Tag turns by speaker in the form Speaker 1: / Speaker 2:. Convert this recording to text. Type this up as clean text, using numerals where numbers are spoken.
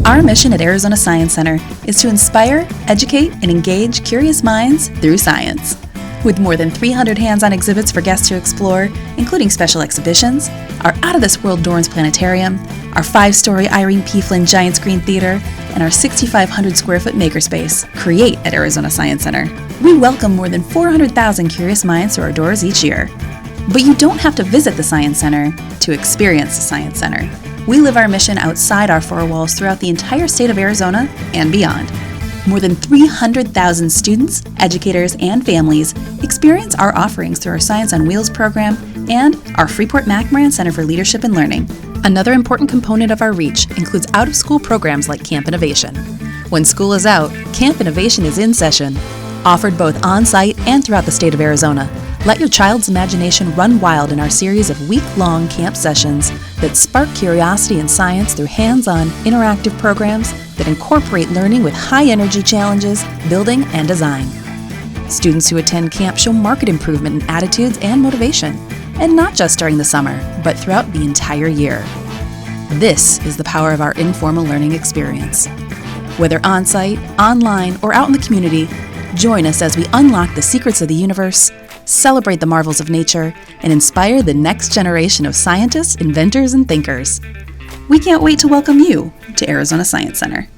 Speaker 1: Our mission at Arizona Science Center is to inspire, educate, and engage curious minds through science. With more than 300 hands-on exhibits for guests to explore, including special exhibitions, our out-of-this-world Dorrance Planetarium, our 5-story Irene P. Flynn Giant Screen Theater, and our 6,500-square-foot makerspace, Create at Arizona Science Center. We welcome more than 400,000 curious minds through our doors each year. But you don't have to visit the Science Center to experience the Science Center. We live our mission outside our four walls throughout the entire state of Arizona and beyond. More than 300,000 students, educators, and families experience our offerings through our Science on Wheels program and our Freeport-McMoran Center for Leadership and Learning. Another important component of our reach includes out-of-school programs like Camp Innovation. When school is out, Camp Innovation is in session. Offered both on-site and throughout the state of Arizona, let your child's imagination run wild in our series of week-long camp sessions that spark curiosity in science through hands-on, interactive programs that incorporate learning with high-energy challenges, building, and design. Students who attend camp show marked improvement in attitudes and motivation, and not just during the summer, but throughout the entire year. This is the power of our informal learning experience. Whether on-site, online, or out in the community, join us as we unlock the secrets of the universe, celebrate the marvels of nature, and inspire the next generation of scientists, inventors, and thinkers. We can't wait to welcome you to Arizona Science Center.